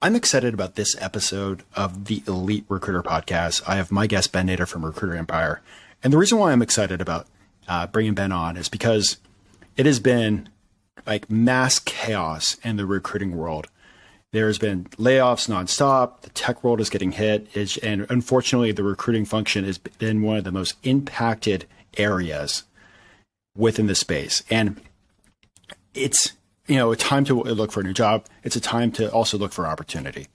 I'm excited about this episode of the Elite Recruiter Podcast. I have my guest, Ben Nader from Recruiter Empire. And the reason why I'm excited about bringing Ben on is because it has been like mass chaos in the recruiting world. There's been layoffs nonstop. The tech world is getting hit. And unfortunately, the recruiting function has been one of the most impacted areas within the space. And it's, a time to look for a new job. It's a time to also look for opportunity.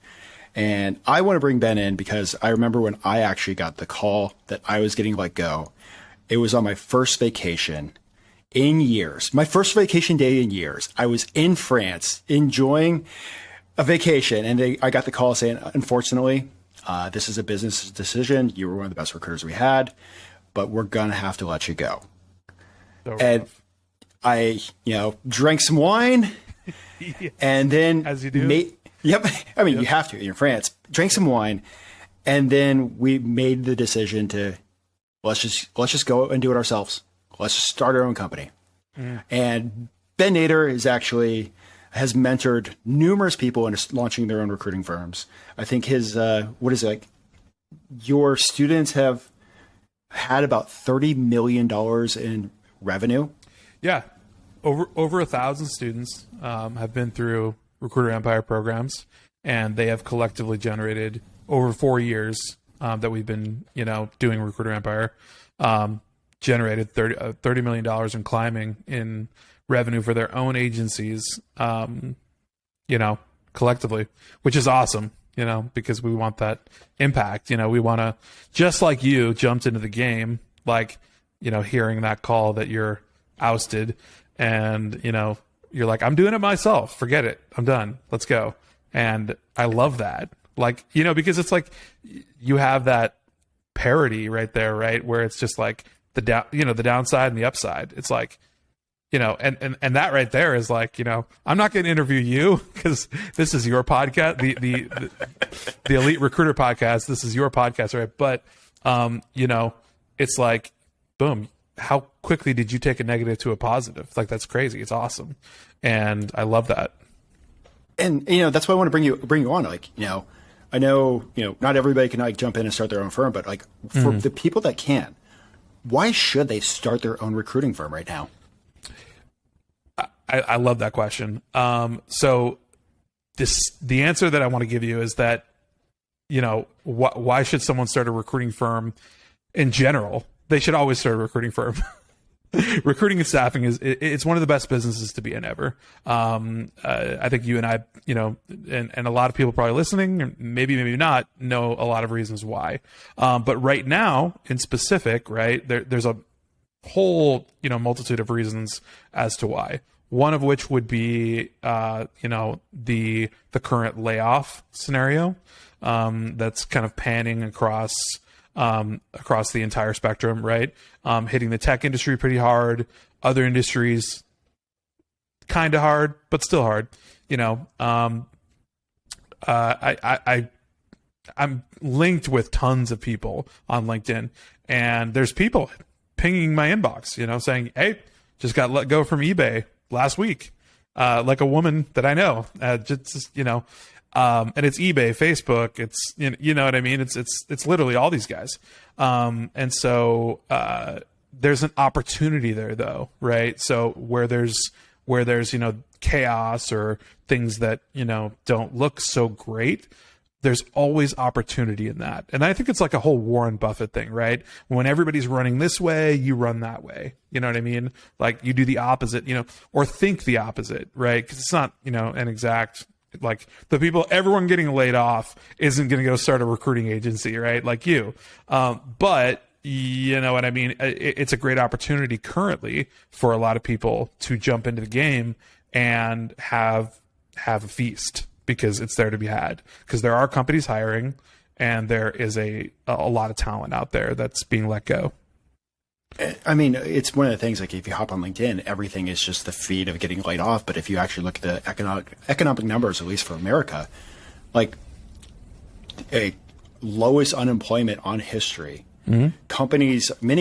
And I want to bring Ben in because I remember when I actually got the call that I was getting let go. It was on my first vacation in years, my first vacation day in years. I was in France enjoying a vacation, and I got the call saying, unfortunately, this is a business decision. You were one of the best recruiters we had, but we're going to have to let you go. So and rough. I, drank some wine Yeah. and then As you do. Yep. I mean, Yep. you have to in France, drank some wine. And then we made the decision to let's just go and do it ourselves. Let's just start our own company. And Ben Nader has mentored numerous people in launching their own recruiting firms. I think his, your students have had about $30 million in revenue. Yeah. Over 1,000 students have been through Recruiter Empire programs, and they have collectively generated over 4 years that we've been, doing Recruiter Empire, generated $30 million in climbing in revenue for their own agencies, collectively, which is awesome, because we want that impact. We want to, just like you jumped into the game, like, hearing that call that you're ousted and, you're like, I'm doing it myself. Forget it. I'm done. Let's go. And I love that. Like, because it's like you have that parity right there, right? Where it's just like the downside and the upside. It's like, and that right there is like, I'm not going to interview you because this is your podcast, the Elite Recruiter Podcast. This is your podcast, right? But, it's like, boom, how quickly did you take a negative to a positive? Like, that's crazy. It's awesome. And I love that. And, that's why I want to bring you on. Like, I know, not everybody can like jump in and start their own firm, but like for the people that can, why should they start their own recruiting firm right now? I love that question. So the answer that I want to give you is that, why should someone start a recruiting firm in general? They should always start a recruiting firm. Recruiting and staffing it's one of the best businesses to be in ever. I think you and I, and a lot of people probably listening, or maybe not, know a lot of reasons why. But right now in specific, right, there's a whole, multitude of reasons as to why. One of which would be, the current layoff scenario, that's kind of panning across the entire spectrum, right? Hitting the tech industry pretty hard, other industries kind of hard, but still hard. I'm linked with tons of people on LinkedIn, and there's people pinging my inbox, saying, "Hey, just got let go from eBay last week." Like a woman that I know, and it's eBay, Facebook, it's, you know what I mean? It's literally all these guys. And so, there's an opportunity there though, right? So where there's, chaos or things that, don't look so great, there's always opportunity in that. And I think it's like a whole Warren Buffett thing, right? When everybody's running this way, you run that way. You know what I mean? Like you do the opposite, or think the opposite, right? Because it's not, an exact, like everyone getting laid off isn't going to go start a recruiting agency, right? Like you. But you know what I mean? It's a great opportunity currently for a lot of people to jump into the game and have a feast, because it's there to be had, because there are companies hiring and there is a lot of talent out there that's being let go. I mean, it's one of the things, like if you hop on LinkedIn, everything is just the feed of getting laid off. But if you actually look at the economic numbers, at least for America, like a lowest unemployment on history, many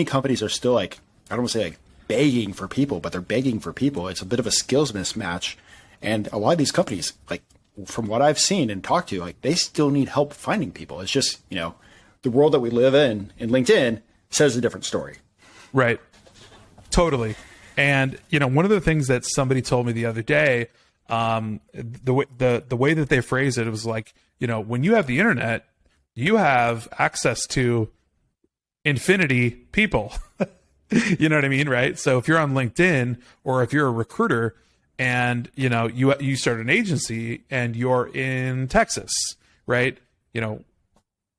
companies are still like, I don't want to say like begging for people, but they're begging for people. It's a bit of a skills mismatch. And a lot of these companies, like from what I've seen and talked to, like they still need help finding people. It's just, the world that we live in LinkedIn says a different story. Right. Totally. And, one of the things that somebody told me the other day, the way that they phrased it, it was like, when you have the internet, you have access to infinity people. You know what I mean? Right. So if you're on LinkedIn or if you're a recruiter and, you start an agency and you're in Texas, right?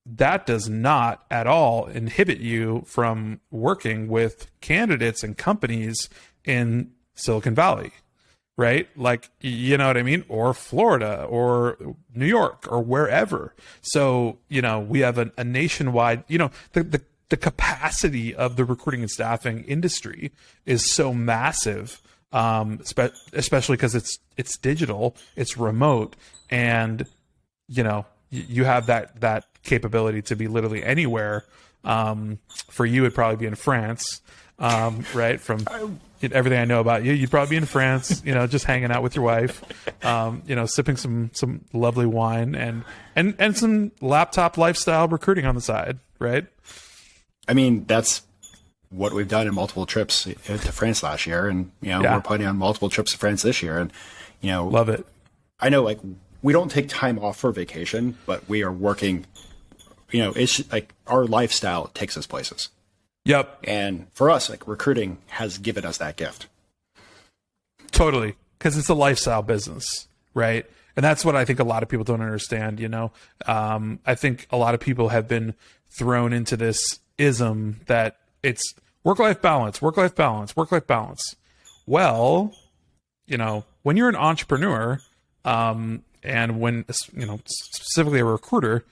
That does not at all inhibit you from working with candidates and companies in Silicon Valley, right? Like, you know what I mean? Or Florida or New York or wherever. So, we have a nationwide, the capacity of the recruiting and staffing industry is so massive, especially because it's digital, it's remote, and, you have that capability to be literally anywhere. For you, it'd probably be in France, right? From everything I know about you, you'd probably be in France, just hanging out with your wife, sipping some lovely wine and some laptop lifestyle recruiting on the side, right? I mean, that's what we've done in multiple trips to France last year, and we're planning on multiple trips to France this year, and love it. I know, like, we don't take time off for vacation, but we are working. It's like our lifestyle takes us places. Yep. And for us, like, recruiting has given us that gift. Totally. Because it's a lifestyle business, right? And that's what I think a lot of people don't understand, I think a lot of people have been thrown into this ism that it's work-life balance, work-life balance, work-life balance. Well, when you're an entrepreneur, and when, specifically a recruiter,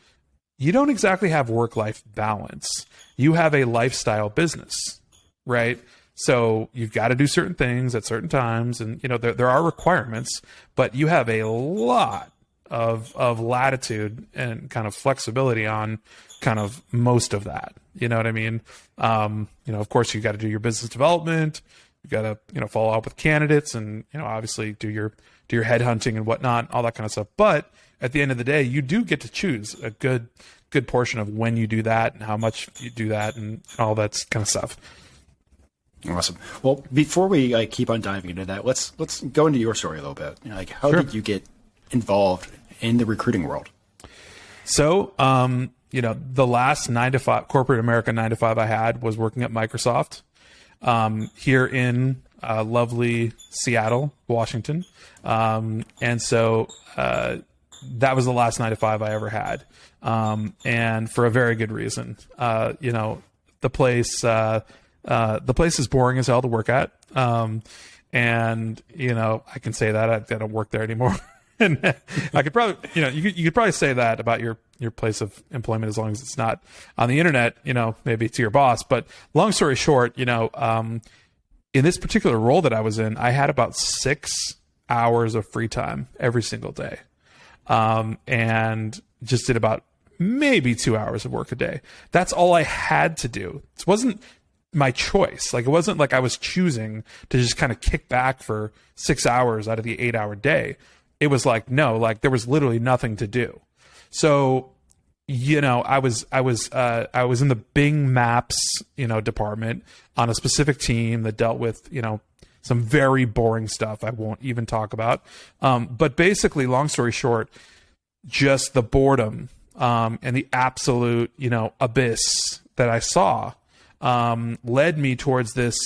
you don't exactly have work-life balance. You have a lifestyle business, right? So you've got to do certain things at certain times, and there are requirements, but you have a lot of latitude and kind of flexibility on kind of most of that. You know what I mean? Of course, you got to do your business development. You got to follow up with candidates, and obviously do your headhunting and whatnot, all that kind of stuff. But at the end of the day, you do get to choose a good portion of when you do that and how much you do that and all that kind of stuff. Awesome. Well, before we keep on diving into that, let's go into your story a little bit. How Sure. did you get involved in the recruiting world? So, the last 9-to-5 corporate America 9-to-5 I had was working at Microsoft here in lovely Seattle, Washington. And so that was the last 9-to-5 I ever had. And for a very good reason. The place is boring as hell to work at. And I can say that I don't work there anymore. And I could probably, you could probably say that about your place of employment, as long as it's not on the internet, maybe to your boss. But long story short, in this particular role that I was in, I had about 6 hours of free time every single day. And just did about maybe 2 hours of work a day. That's all I had to do. It wasn't my choice. Like, it wasn't like I was choosing to just kind of kick back for 6 hours out of the 8-hour day. It was like, no, like there was literally nothing to do. So, I was in the Bing Maps, department on a specific team that dealt with, some very boring stuff I won't even talk about. But basically, long story short, just the boredom, and the absolute, abyss that I saw, led me towards this,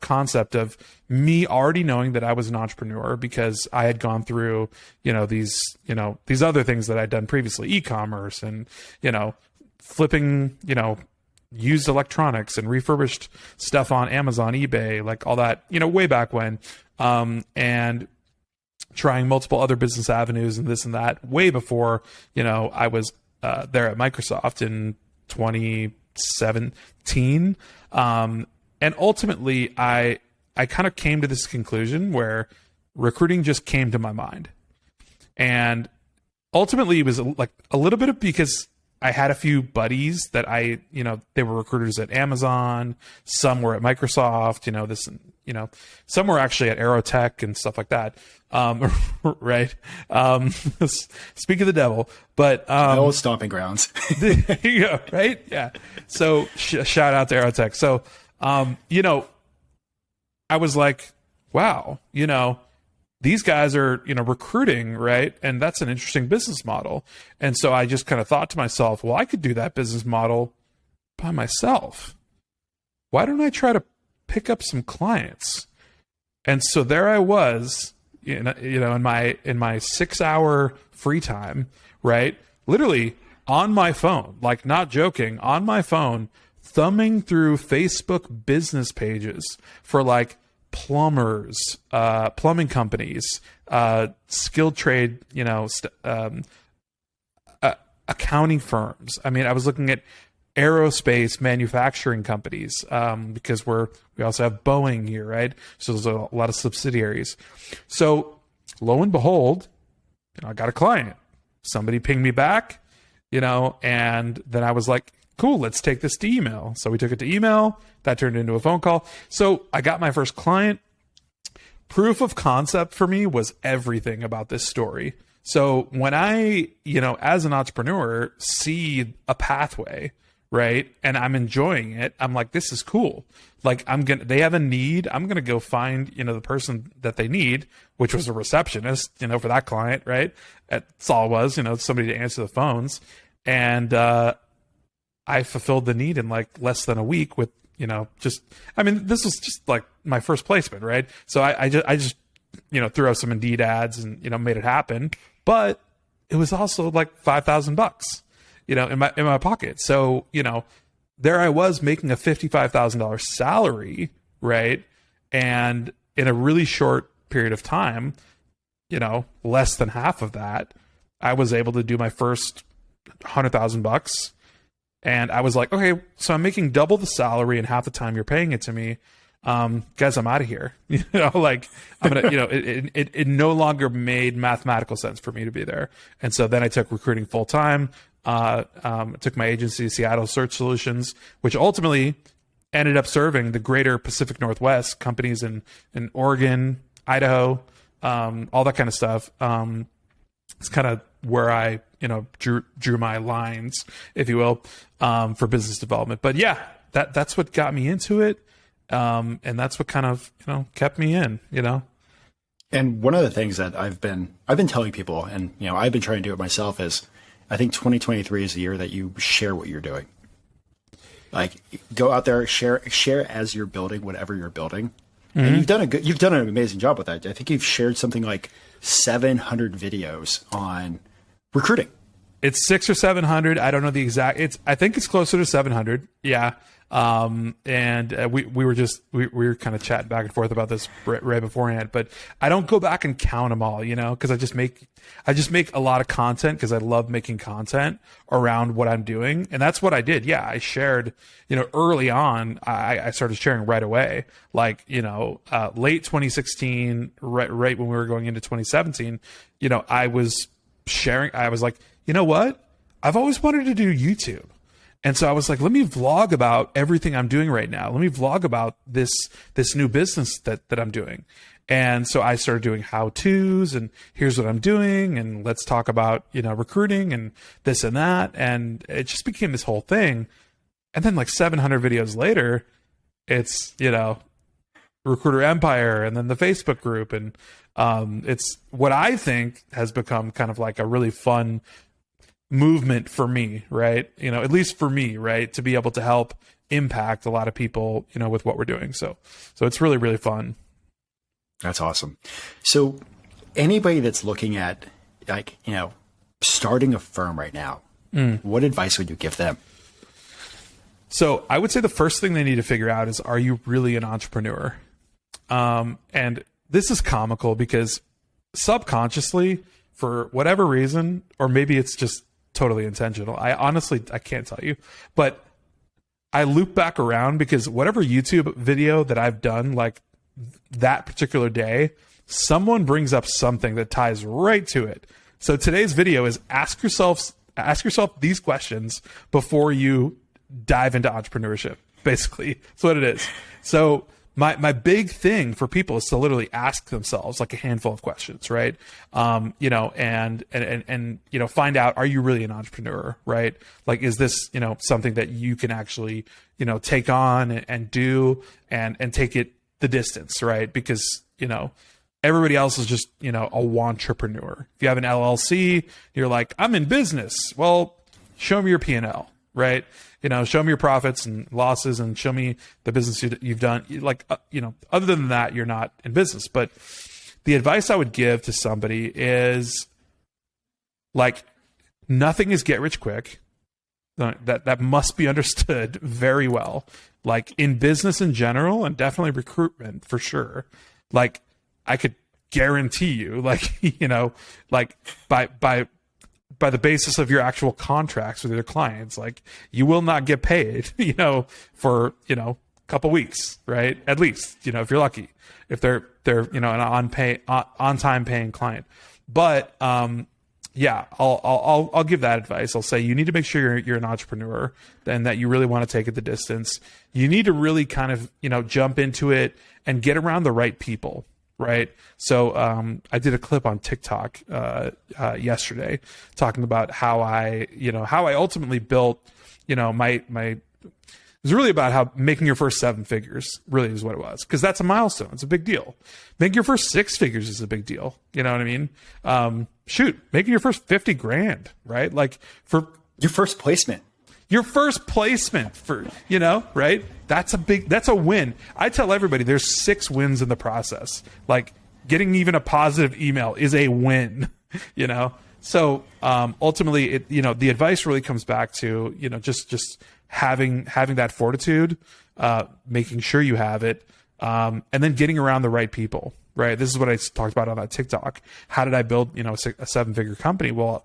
concept of me already knowing that I was an entrepreneur because I had gone through, these other things that I'd done previously, e-commerce and, flipping, used electronics and refurbished stuff on Amazon, eBay, like all that, way back when, and trying multiple other business avenues and this and that way before, I was, there at Microsoft in 2017. And ultimately I kind of came to this conclusion where recruiting just came to my mind. And ultimately it was like a little bit of, because I had a few buddies that they were recruiters at Amazon, some were at Microsoft, some were actually at Aerotech and stuff like that. Right. Speak of the devil, but, old stomping grounds. yeah, right. Yeah. So shout out to Aerotech. So, I was like, wow, these guys are, recruiting, right? And that's an interesting business model. And so I just kind of thought to myself, well, I could do that business model by myself. Why don't I try to pick up some clients? And so there I was, in my 6-hour free time, right? Literally on my phone, like not joking, on my phone, thumbing through Facebook business pages for like plumbers, plumbing companies, skilled trade, accounting firms. I mean, I was looking at aerospace manufacturing companies, because we also have Boeing here, right? So there's a lot of subsidiaries. So lo and behold, I got a client. Somebody pinged me back, and then I was like, cool, let's take this to email. So we took it to email. That turned into a phone call. So I got my first client. Proof of concept for me was everything about this story. So when I, as an entrepreneur, see a pathway, right, and I'm enjoying it, I'm like, this is cool. Like they have a need. I'm going to go find, the person that they need, which was a receptionist, for that client, right? That's all it was, somebody to answer the phones. And, I fulfilled the need in like less than a week with, this was just like my first placement, right? So I just threw out some Indeed ads and, made it happen, but it was also like $5,000, in my pocket. So, there I was making a $55,000 salary, right? And in a really short period of time, less than half of that, I was able to do my first $100,000. And I was like, okay, so I'm making double the salary in half the time you're paying it to me. Guys, I'm out of here. I'm gonna, it no longer made mathematical sense for me to be there. And so then I took recruiting full time. Took my agency, Seattle Search Solutions, which ultimately ended up serving the greater Pacific Northwest companies in Oregon, Idaho, all that kind of stuff. It's kind of where I, drew my lines, if you will, for business development. But yeah, that's what got me into it. And that's what kind of, kept me in, And one of the things that I've been telling people, and, I've been trying to do it myself, is I think 2023 is the year that you share what you're doing. Like, go out there, share as you're building whatever you're building. Mm-hmm. And you've done an amazing job with that. I think you've shared something like 700 videos on recruiting. It's 600 or 700. I don't know the exact. I think it's closer to 700. Yeah. And we were kind of chatting back and forth about this right beforehand, but I don't go back and count them all, because I just make a lot of content because I love making content around what I'm doing. And that's what I did. Yeah. I shared, early on, I started sharing right away, like, late 2016, right when we were going into 2017, I was sharing, I was like, you know what? I've always wanted to do YouTube. And so I was like, let me vlog about everything I'm doing right now. Let me vlog about this new business that I'm doing. And so I started doing how-tos and here's what I'm doing. And let's talk about, recruiting and this and that. And it just became this whole thing. And then like 700 videos later, it's, Recruiter Empire and then the Facebook group. And it's what I think has become kind of like a really fun movement for me, right? At least for me, right? To be able to help impact a lot of people, with what we're doing. So it's really, really fun. That's awesome. So anybody that's looking at starting a firm right now, what advice would you give them? So I would say the first thing they need to figure out is, are you really an entrepreneur? And this is comical because subconsciously, for whatever reason, or maybe it's just totally intentional, I can't tell you, but I loop back around because whatever YouTube video that I've done, like that particular day, someone brings up something that ties right to it. So today's video is ask yourself these questions before you dive into entrepreneurship. Basically, that's what it is. So my big thing for people is to literally ask themselves like a handful of questions, right? You know, and you know, find out, are you really an entrepreneur, right? Like, is this, you know, something that you can actually, you know, take on and do and take it the distance, right? Because, you know, everybody else is just, you know, a wantrepreneur. If you have an LLC, you're like, I'm in business. Well, show me your P&L, right? You know, show me your profits and losses and show me the business you've done. Like, you know, other than that, you're not in business. But the advice I would give to somebody is like, nothing is get rich quick. That must be understood very well. Like in business in general, and definitely recruitment for sure. Like I could guarantee you, like, you know, like by the basis of your actual contracts with your clients, like you will not get paid, you know, for, you know, a couple weeks, right? At least, you know, if you're lucky, if they're, you know, an on time paying client. But, yeah, I'll give that advice. I'll say you need to make sure you're an entrepreneur and that you really want to take it the distance. You need to really kind of, you know, jump into it and get around the right people. Right. So I did a clip on TikTok yesterday talking about how I ultimately built, you know, my it was really about how making your first 7 figures really is what it was. Because that's a milestone. It's a big deal. Making your first 6 figures is a big deal. You know what I mean? Shoot, making your first 50 grand, right? Like for your first placement. Your first placement for, you know, right? That's a win. I tell everybody there's 6 wins in the process. Like getting even a positive email is a win, you know? So, ultimately it, you know, the advice really comes back to, you know, just having that fortitude, making sure you have it, and then getting around the right people, right? This is what I talked about on that TikTok. How did I build, you know, a 7-figure company? Well,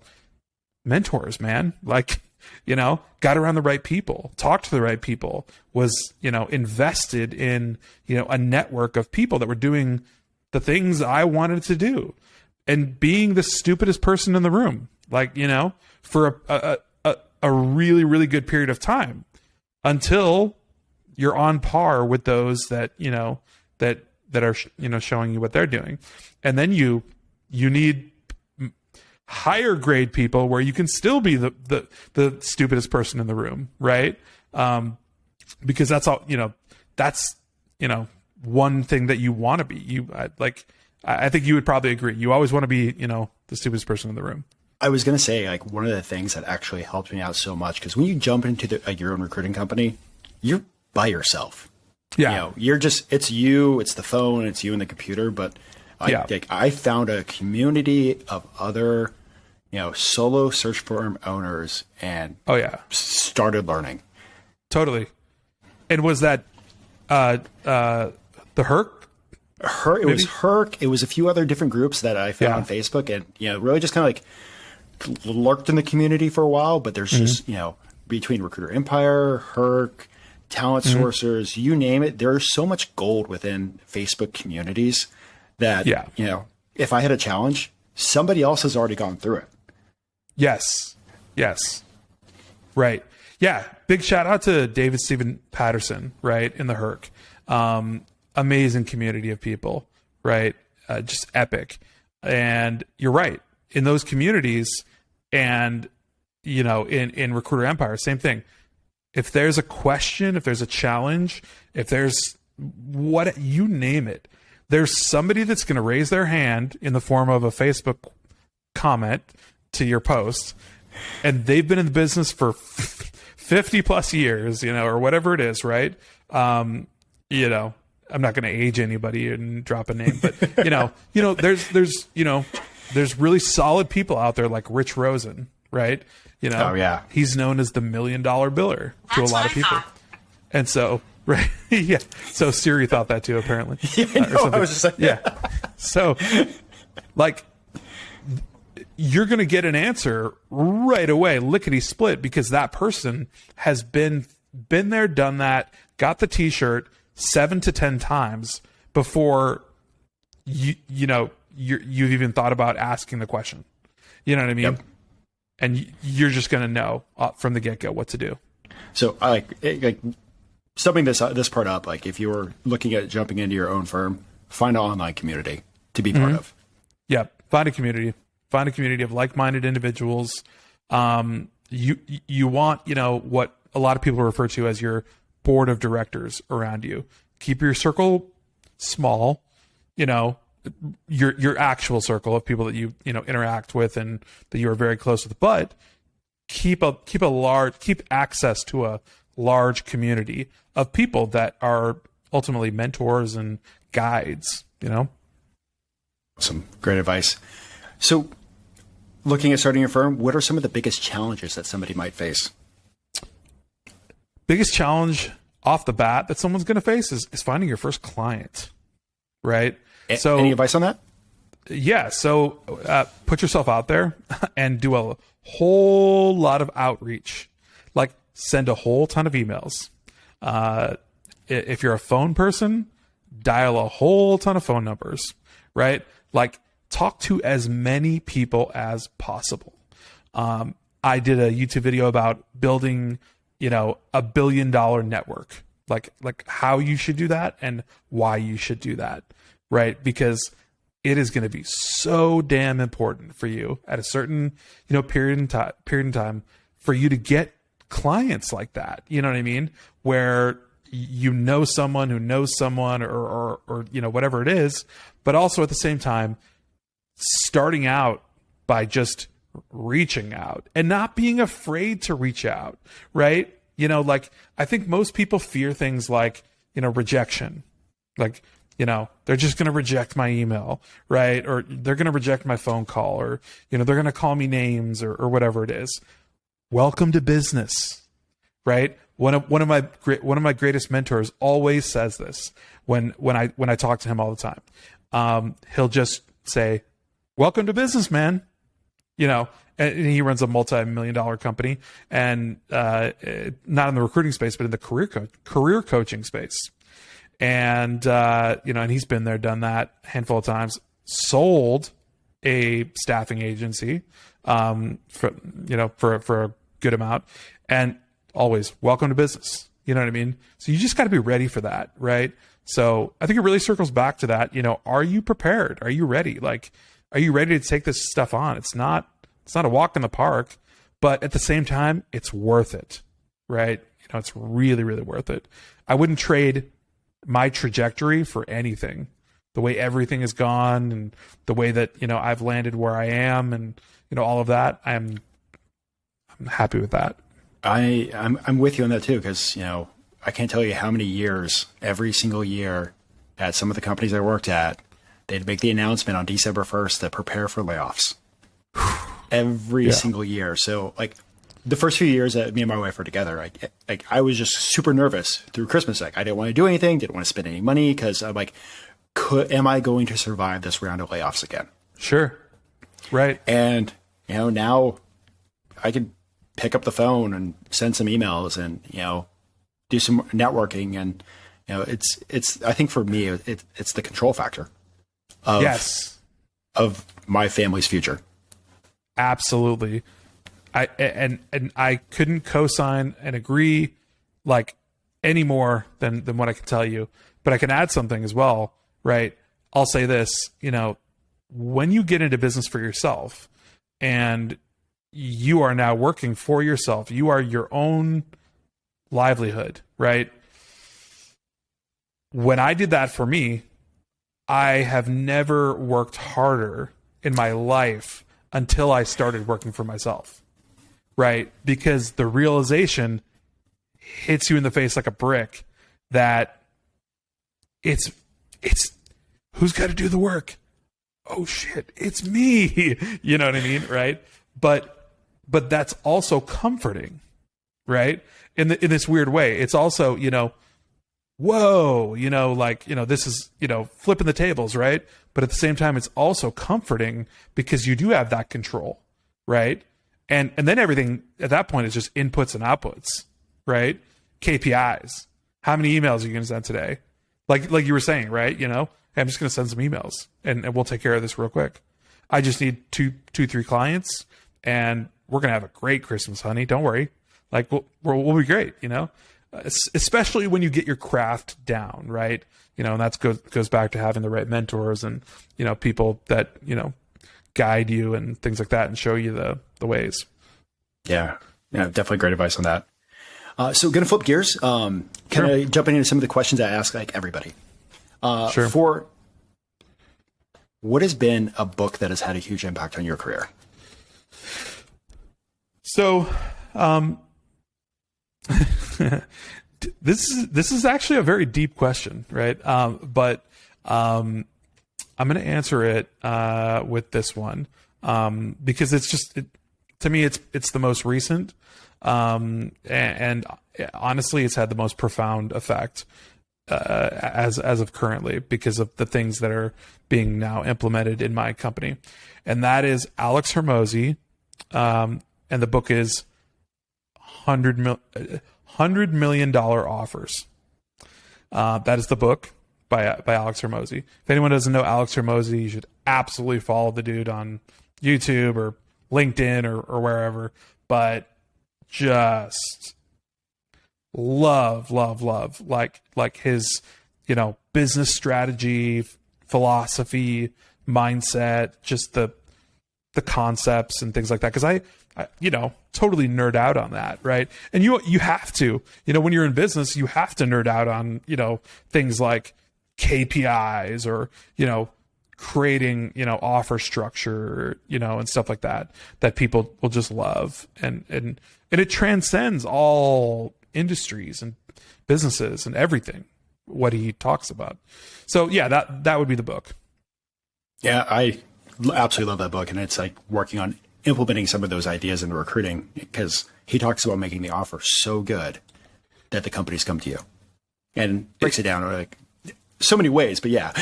mentors, man, like, you know, got around the right people, talked to the right people, was, you know, invested in, you know, a network of people that were doing the things I wanted to do and being the stupidest person in the room, like, you know, for a really, really good period of time until you're on par with those that, you know, that are, you know, showing you what they're doing. And then you need higher grade people where you can still be the stupidest person in the room, right? Because that's all, you know, that's, you know, one thing that you want to be. I think you would probably agree. You always want to be, you know, the stupidest person in the room. I was going to say, like, one of the things that actually helped me out so much, because when you jump into your own recruiting company, you're by yourself. Yeah. You know, you're just, it's you, it's the phone, it's you and the computer. But I found a community of other, you know, solo search firm owners and started learning. Totally. And was that the Herc? It was Herc. It was a few other different groups that I found on Facebook, and, you know, really just kind of like lurked in the community for a while. But there's just, you know, between Recruiter Empire, Herc, Talent Sourcers, you name it, there's so much gold within Facebook communities that, you know, if I had a challenge, somebody else has already gone through it. Yes. Right. Yeah. Big shout out to David Stephen Patterson, right, in the Herc. Amazing community of people, right? Just epic. And you're right. In those communities and, you know, in Recruiter Empire, same thing. If there's a question, if there's a challenge, if there's what, you name it, there's somebody that's going to raise their hand in the form of a Facebook comment to your post, and they've been in the business for 50 plus years, you know, or whatever it is, right? You know, I'm not going to age anybody and drop a name, but you know, there's really solid people out there like Rich Rosen, right? You know, he's known as the $1 million biller to a lot of people. And so, right. Yeah. So Siri thought that too, apparently. I was just like, So like, you're going to get an answer right away, lickety split, because that person has been there, done that, got the t-shirt 7 to 10 times before you've even thought about asking the question. You know what I mean? Yep. And you're just going to know from the get-go what to do. So I like summing this part up, like if you were looking at jumping into your own firm, find an online community to be part of. Yeah, find a community of like-minded individuals. You want, what a lot of people refer to as your board of directors around you. Keep your circle small, your actual circle of people that you interact with and that you are very close with, but keep access to a large community of people that are ultimately mentors and guides, Some great advice. So looking at starting your firm, what are some of the biggest challenges that somebody might face? Biggest challenge off the bat that someone's going to face is finding your first client, right? So any advice on that? Yeah. So put yourself out there and do a whole lot of outreach, like send a whole ton of emails. If you're a phone person, dial a whole ton of phone numbers, right? Like talk to as many people as possible. I did a YouTube video about building, $1 billion network, like how you should do that and why you should do that, right? Because it is going to be so damn important for you at a certain, period in time for you to get clients like that. You know what I mean? Where someone who knows someone or whatever it is, but also at the same time, starting out by just reaching out and not being afraid to reach out, right? I think most people fear things like, rejection, like, they're just going to reject my email, right? Or they're going to reject my phone call, or, they're going to call me names or whatever it is. Welcome to business, right? One of my greatest mentors always says this when I talk to him all the time. He'll just say, "Welcome to business, man." And he runs a multi-million-dollar company, and not in the recruiting space, but in the career coaching space. And and he's been there, done that a handful of times. Sold a staffing agency for a good amount, and always welcome to business. You know what I mean? So you just got to be ready for that, right? So I think it really circles back to that. Are you prepared? Are you ready? Like, are you ready to take this stuff on? It's not a walk in the park, but at the same time, it's worth it, right? It's really, really worth it. I wouldn't trade my trajectory for anything. The way everything has gone and the way that, I've landed where I am and, all of that, I'm happy with that. I'm with you on that too, because, I can't tell you how many years, every single year at some of the companies I worked at, they'd make the announcement on December 1st that prepare for layoffs every single year. So like the first few years that me and my wife were together, I was just super nervous through Christmas. Like I didn't want to do anything, didn't want to spend any money because I'm like, am I going to survive this round of layoffs again? Sure. Right. And, now I can pick up the phone and send some emails and, do some networking. And, it's, I think for me, it's the control factor of my family's future. Absolutely. I couldn't co-sign and agree like any more than what I can tell you, but I can add something as well, right? I'll say this, when you get into business for yourself and you are now working for yourself, you are your own livelihood, right? When I did that for me, I have never worked harder in my life until I started working for myself, right? Because the realization hits you in the face like a brick that it's who's got to do the work? Oh shit, it's me. You know what I mean? Right. But that's also comforting, right? In this weird way. It's also, whoa, this is, flipping the tables, right? But at the same time, it's also comforting because you do have that control, right? And then everything at that point is just inputs and outputs, right? KPIs. How many emails are you going to send today? Like you were saying, right? Hey, I'm just going to send some emails and we'll take care of this real quick. I just need 3 clients and we're going to have a great Christmas, honey. Don't worry. Like we'll be great, especially when you get your craft down, right? And that goes back to having the right mentors and, people that, guide you and things like that and show you the ways. Yeah. Yeah. Definitely great advice on that. So going to flip gears. Can Sure. I jump into some of the questions I ask like everybody? Sure. For what has been a book that has had a huge impact on your career? So, this is actually a very deep question, right? But I'm going to answer it with this one because it's just to me it's the most recent, and honestly, it's had the most profound effect as of currently because of the things that are being now implemented in my company, and that is Alex Hormozi, and the book is $100 million offers. That is the book by Alex Hormozi. If anyone doesn't know Alex Hormozi, you should absolutely follow the dude on YouTube or LinkedIn or wherever. But just love like his business strategy, philosophy, mindset, just the concepts and things like that. Because I totally nerd out on that, right? And you have to, when you're in business, you have to nerd out on, things like KPIs or, creating, offer structure, and stuff like that people will just love. And it transcends all industries and businesses and everything, what he talks about. So yeah, that would be the book. Yeah, I absolutely love that book. And it's like working on implementing some of those ideas into recruiting because he talks about making the offer so good that the companies come to you and breaks it down like so many ways, but yeah.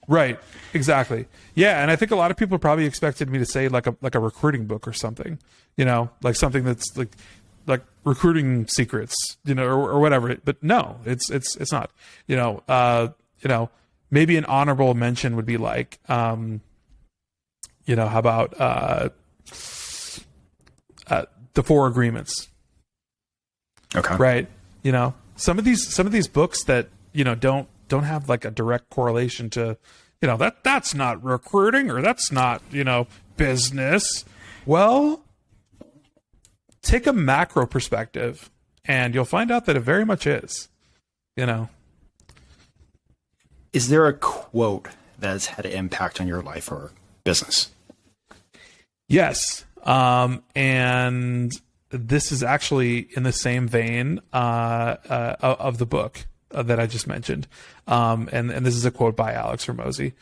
Right. Exactly. Yeah. And I think a lot of people probably expected me to say like a recruiting book or something, like something that's like recruiting secrets, or whatever. But no, it's not, maybe an honorable mention would be like, how about, the 4 agreements. Okay. Right. Some of these books that, don't have like a direct correlation to, that's not recruiting or that's not, business. Well, take a macro perspective and you'll find out that it very much is, Is there a quote that has had an impact on your life or business? Yes. And this is actually in the same vein of the book that I just mentioned. And this is a quote by Alex Hormozi.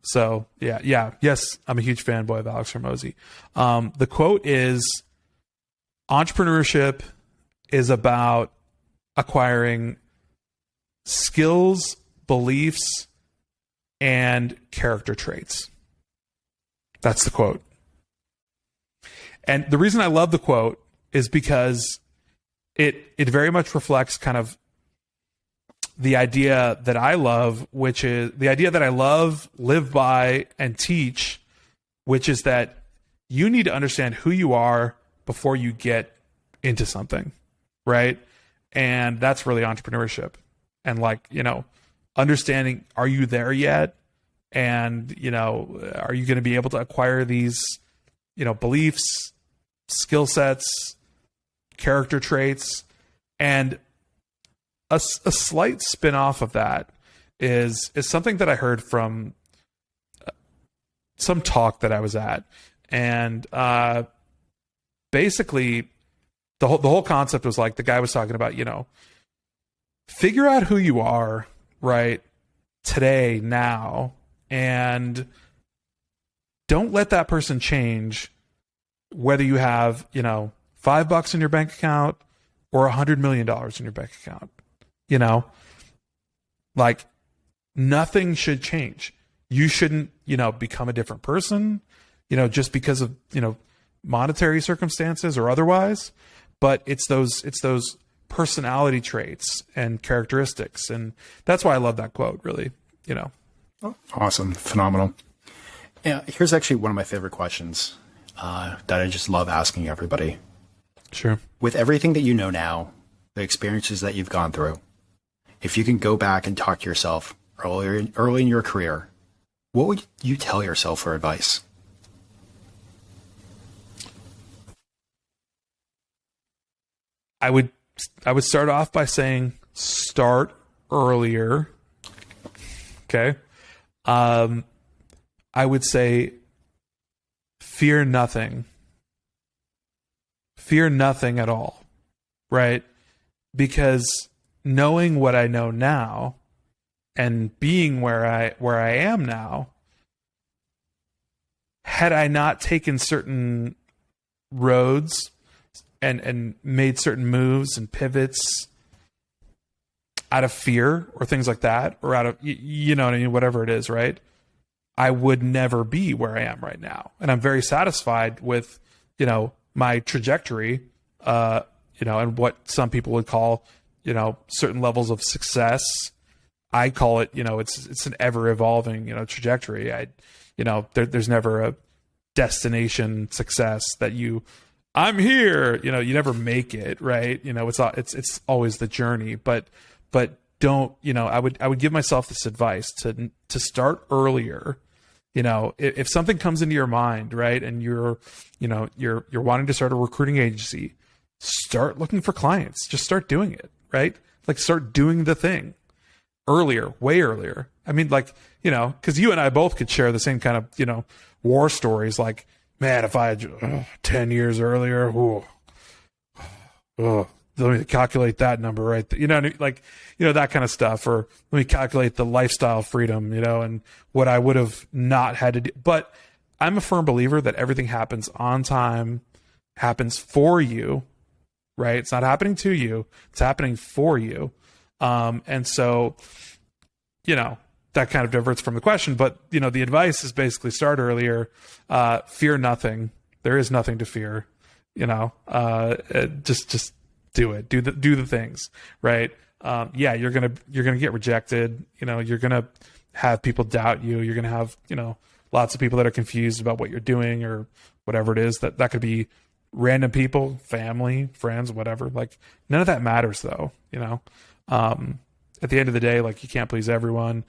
So yes, I'm a huge fanboy of Alex Hormozi. The quote is, entrepreneurship is about acquiring skills, beliefs, and character traits. That's the quote. And the reason I love the quote is because it very much reflects kind of the idea that I love, which is the idea that I love, live by, and teach, which is that you need to understand who you are before you get into something, right? And that's really entrepreneurship. And understanding, are you there yet? And, are you going to be able to acquire these, beliefs, skill sets, character traits? And a slight spin-off of that is something that I heard from some talk that I was at. And basically the whole concept was like, the guy was talking about, figure out who you are right today, now, and don't let that person change whether you have, $5 in your bank account or $100 million in your bank account. Like nothing should change. You shouldn't, become a different person, just because of, monetary circumstances or otherwise, but it's those personality traits and characteristics. And that's why I love that quote, really, Awesome. Phenomenal. Yeah. Here's actually one of my favorite questions that I just love asking everybody. Sure. With everything that you know now, the experiences that you've gone through, if you can go back and talk to yourself early in your career, what would you tell yourself for advice? I would start off by saying start earlier. Okay. I would say fear nothing. Fear nothing at all. Right? Because knowing what I know now and being where I am now, had I not taken certain roads and made certain moves and pivots out of fear or things like that, or out of, you know what I mean, whatever it is, right? I would never be where I am right now. And I'm very satisfied with, my trajectory, and what some people would call, certain levels of success. I call it, it's an ever evolving, trajectory. There's never a destination success that I'm here, you never make it, right? It's always the journey, but don't, I would give myself this advice to start earlier. If something comes into your mind, right, and you're wanting to start a recruiting agency, start looking for clients. Just start doing it, right? Like, start doing the thing earlier, way earlier. I mean, because you and I both could share the same kind of, war stories. Like, man, if I had 10 years earlier, let me calculate that number right there. That kind of stuff. Or let me calculate the lifestyle freedom, and what I would have not had to do. But I'm a firm believer that everything happens on time, happens for you, right? It's not happening to you. It's happening for you. And so, that kind of diverts from the question, but the advice is basically start earlier, fear nothing. There is nothing to fear, just do it, do the things, right? You're going to get rejected. You're going to have people doubt you. You're going to have, lots of people that are confused about what you're doing or whatever it is. That could be random people, family, friends, whatever. Like, none of that matters though, at the end of the day, like, you can't please everyone.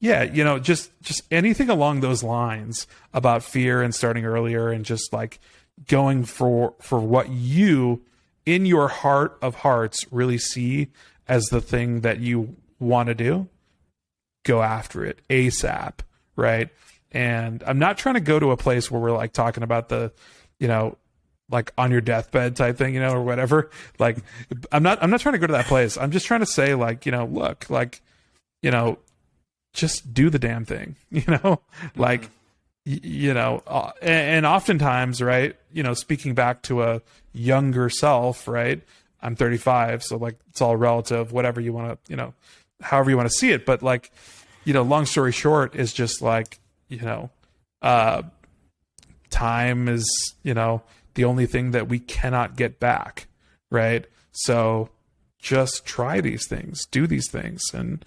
Just anything along those lines about fear and starting earlier and just like going for what you in your heart of hearts really see as the thing that you want to do, go after it ASAP. Right. And I'm not trying to go to a place where we're like talking about the, like on your deathbed type thing, or whatever. Like, I'm not trying to go to that place. I'm just trying to say, like, look, like, just do the damn thing, like, and oftentimes, right, speaking back to a younger self, right, I'm 35. So like, it's all relative, whatever you want to, however you want to see it. But like, long story short is just like, time is, the only thing that we cannot get back. Right. So just try these things, do these things, and,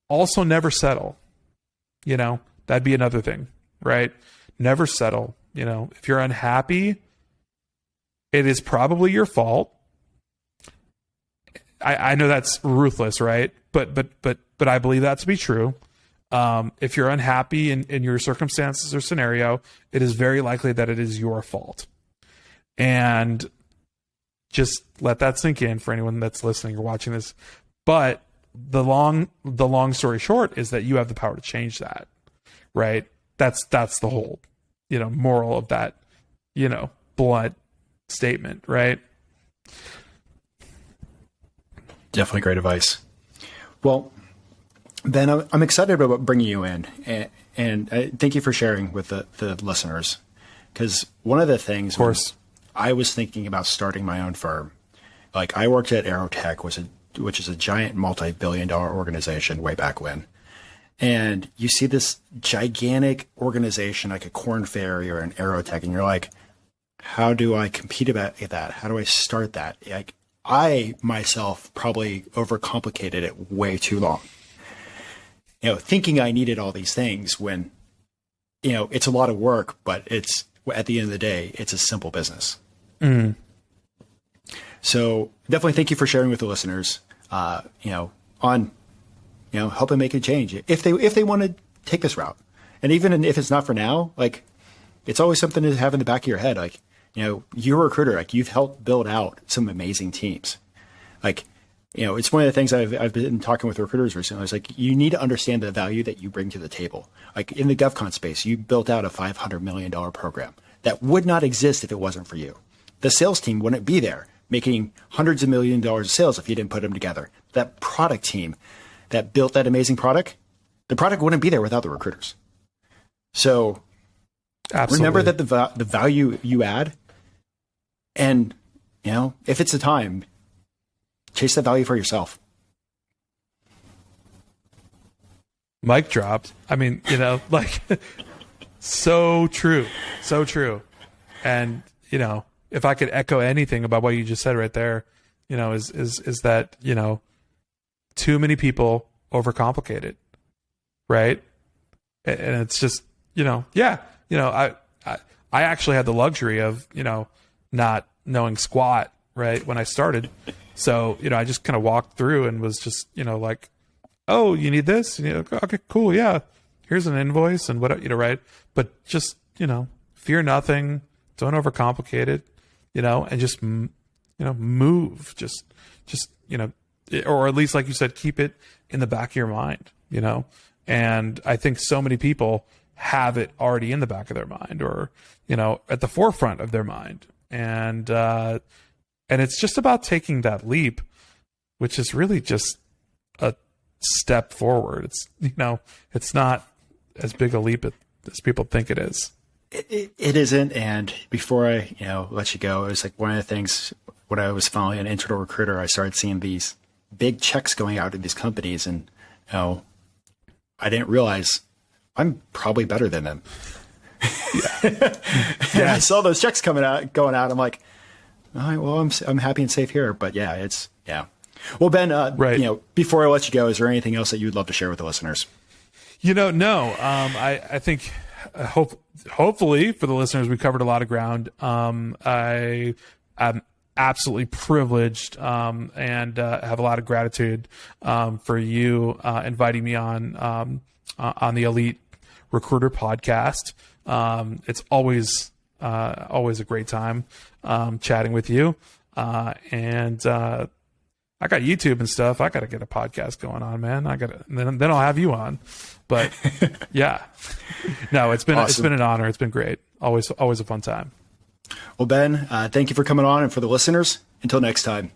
also never settle. That'd be another thing, right? Never settle. If you're unhappy, it is probably your fault. I know that's ruthless, right? But I believe that to be true. If you're unhappy in your circumstances or scenario, it is very likely that it is your fault. And just let that sink in for anyone that's listening or watching this. But the long story short is that you have the power to change that, right? That's the whole, moral of that, blunt statement, right? Definitely great advice. Well, Ben, I'm excited about bringing you in, and thank you for sharing with the listeners. Because one of the things, of course, I was thinking about starting my own firm. Like, I worked at Aerotech, which is a giant multi-billion-dollar organization way back when. And you see this gigantic organization like a Korn Ferry or an Aerotech, and you're like, how do I compete about that? How do I start that? Like, I myself probably overcomplicated it way too long. Thinking I needed all these things when, it's a lot of work, but it's, at the end of the day, it's a simple business. So definitely thank you for sharing with the listeners, on, helping make a change if they want to take this route. And even if it's not for now, like, it's always something to have in the back of your head. Like, you're a recruiter, like, you've helped build out some amazing teams. Like, it's one of the things I've been talking with recruiters recently. It's like, you need to understand the value that you bring to the table. Like, in the GovCon space, you built out a $500 million program that would not exist if it wasn't for you. The sales team wouldn't be there making hundreds of millions of dollars of sales if you didn't put them together. That product team that built that amazing product, the product wouldn't be there without the recruiters. So Absolutely. Remember that the value you add, and, if it's the time, chase that value for yourself. Mic drop. I mean, like, so true. So true. And, if I could echo anything about what you just said right there, is that, too many people overcomplicate it. Right. And it's just, I actually had the luxury of, not knowing squat, right, when I started. So, I just kind of walked through and was just, like, oh, you need this? Okay, cool. Yeah. Here's an invoice and what, right. But just, fear nothing. Don't overcomplicate it, and just, move, just, or at least, like you said, keep it in the back of your mind, and I think so many people have it already in the back of their mind, or, at the forefront of their mind. And it's just about taking that leap, which is really just a step forward. It's, it's not as big a leap as people think it is. It isn't. And before I, let you go, it was like one of the things when I was finally an internal recruiter, I started seeing these big checks going out to these companies, and, I didn't realize I'm probably better than them. Yeah. And I saw those checks going out. I'm like, all right, well, I'm happy and safe here. But yeah, Well, Ben, right. Before I let you go, is there anything else that you'd love to share with the listeners? No. I think hopefully for the listeners, we covered a lot of ground. I am absolutely privileged and have a lot of gratitude for you inviting me on the Elite Recruiter podcast. It's always a great time chatting with you. And I got YouTube and stuff. I got to get a podcast going on, man. Then I'll have you on. But yeah, no, it's been an honor. It's been great. Always a fun time. Well, Ben, thank you for coming on, and for the listeners, until next time.